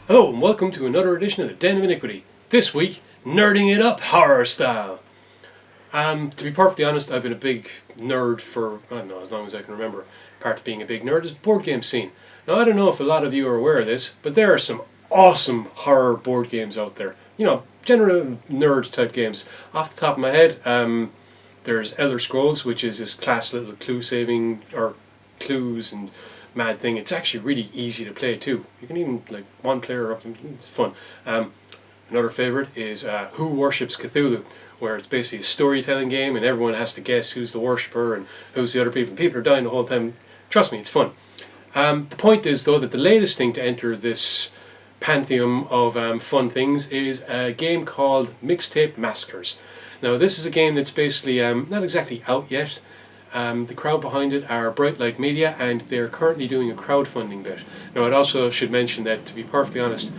Hello and welcome to another edition of the Den of Iniquity. This week, nerding it up horror style. To be perfectly honest, I've been a big nerd for, I don't know, as long as I can remember. Part of being a big nerd is the board game scene. Now I don't know if a lot of you are aware of this, but there are some awesome horror board games out there. You know, general nerd type games. Off the top of my head, there's Elder Scrolls, which is this class little clue saving, or clues and mad thing. It's actually really easy to play too. You can even like one player up, it's fun. Another favourite is Who Worships Cthulhu, where it's basically a storytelling game and everyone has to guess who's the worshipper and who's the other people. People are dying the whole time. Trust me, it's fun. The point is though that the latest thing to enter this pantheon of fun things is a game called MixTape Massacres. Now this is a game that's basically not exactly out yet. The crowd behind it are Bright Light Media, and they're currently doing a crowdfunding bit. Now, I also should mention that, to be perfectly honest,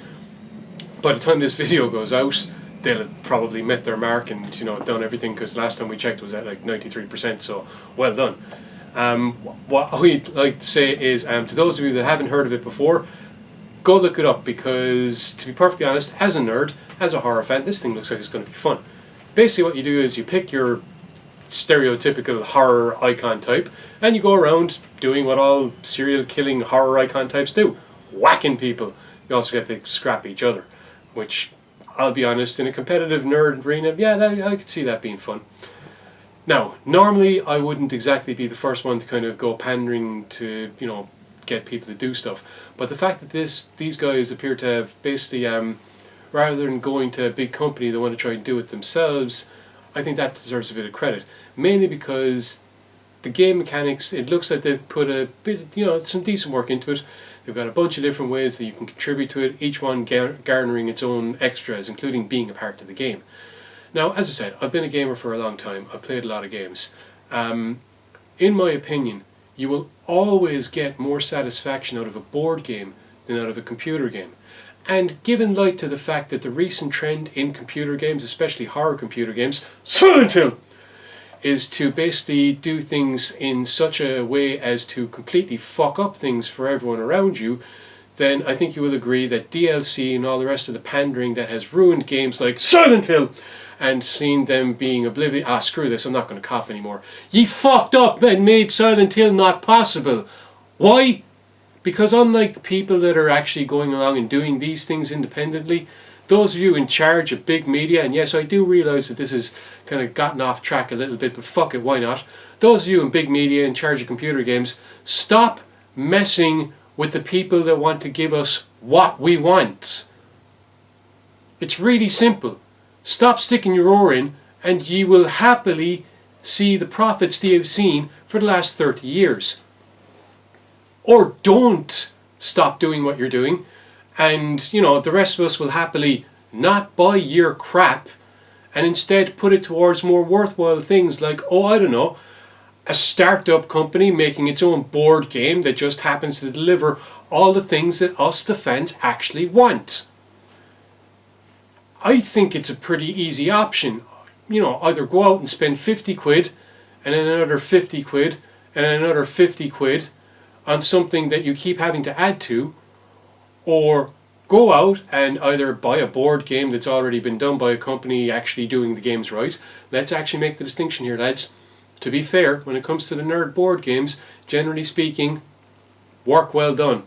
by the time this video goes out, they'll have probably met their mark and done everything. Because last time we checked, it was at like 93%. So well done. What we'd like to say is, to those of you that haven't heard of it before, go look it up. Because, to be perfectly honest, as a nerd, as a horror fan, this thing looks like it's going to be fun. Basically, what you do is you pick your stereotypical horror icon type and you go around doing what all serial killing horror icon types do, whacking people. You also get to scrap each other, which I'll be honest, in a competitive nerd arena, yeah, I could see that being fun. Now normally I wouldn't exactly be the first one to kind of go pandering to get people to do stuff, but the fact that these guys appear to have basically rather than going to a big company they want to try and do it themselves, I think that deserves a bit of credit, mainly because the game mechanics, it looks like they've put a bit, some decent work into it. They've got a bunch of different ways that you can contribute to it, each one garnering its own extras, including being a part of the game. Now, as I said, I've been a gamer for a long time. I've played a lot of games. In my opinion, you will always get more satisfaction out of a board game than out of a computer game. And given light to the fact that the recent trend in computer games, especially horror computer games, Silent Hill, is to basically do things in such a way as to completely fuck up things for everyone around you, then I think you will agree that DLC and all the rest of the pandering that has ruined games like Silent Hill and seen them being oblivious. Screw this, I'm not going to cough anymore. Ye fucked up and made Silent Hill not possible. Why? Because unlike the people that are actually going along and doing these things independently, those of you in charge of big media, and yes, I do realise that this has kind of gotten off track a little bit, but fuck it, why not? Those of you in big media in charge of computer games, stop messing with the people that want to give us what we want. It's really simple. Stop sticking your oar in, and ye will happily see the profits that you've seen for the last 30 years. Or don't stop doing what you're doing, and the rest of us will happily not buy your crap and instead put it towards more worthwhile things like, I don't know, a startup company making its own board game that just happens to deliver all the things that us, the fans, actually want. I think it's a pretty easy option. Either go out and spend 50 quid and then another 50 quid and another 50 quid on something that you keep having to add to, or go out and either buy a board game that's already been done by a company actually doing the games right. Let's actually make the distinction here, lads. To be fair, when it comes to the nerd board games, generally speaking, work well done.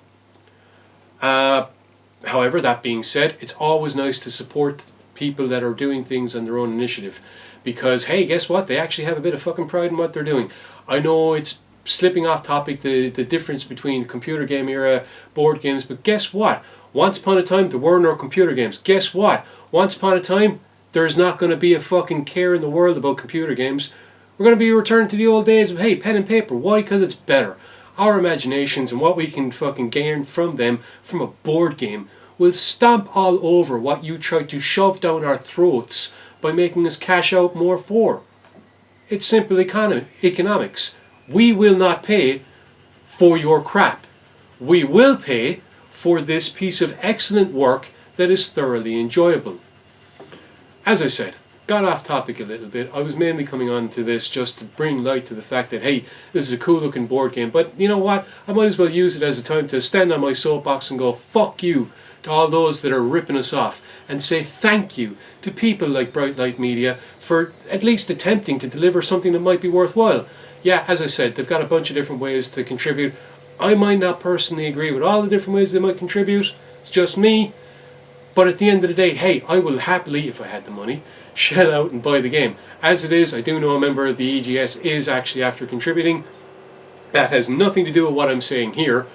However, that being said, it's always nice to support people that are doing things on their own initiative, because hey, guess what? They actually have a bit of fucking pride in what they're doing. I know it's slipping off topic, the difference between computer game era board games, but guess what? Once upon a time there were no computer games. Guess what? Once upon a time there's not going to be a fucking care in the world about computer games. We're going to be returned to the old days of, hey, pen and paper. Why? Because it's better. Our imaginations and what we can fucking gain from them, from a board game, will stomp all over what you try to shove down our throats by making us cash out more for. It's simple economics. We will not pay for your crap. We will pay for this piece of excellent work that is thoroughly enjoyable. As I said, got off topic a little bit. I was mainly coming on to this just to bring light to the fact that, hey, this is a cool looking board game, but you know what? I might as well use it as a time to stand on my soapbox and go, fuck you, to to all those that are ripping us off, and say thank you to people like Bright Light Media for at least attempting to deliver something that might be worthwhile. Yeah, as I said, they've got a bunch of different ways to contribute. I might not personally agree with all the different ways they might contribute. It's just me. But at the end of the day, hey, I will happily, if I had the money, shell out and buy the game. As it is, I do know a member of the EGS is actually after contributing. That has nothing to do with what I'm saying here.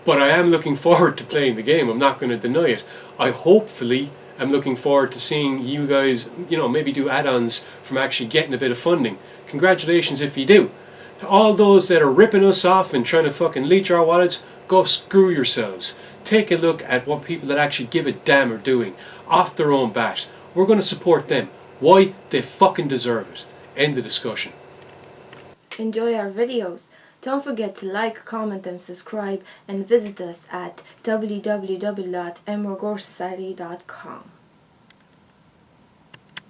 But I am looking forward to playing the game. I'm not going to deny it. I hopefully am looking forward to seeing you guys, maybe do add-ons from actually getting a bit of funding. Congratulations if you do. To all those that are ripping us off and trying to fucking leech our wallets, go screw yourselves. Take a look at what people that actually give a damn are doing, off their own bat. We're going to support them. Why? They fucking deserve it. End the discussion. Enjoy our videos. Don't forget to like, comment and subscribe, and visit us at www.mrgoresociety.com.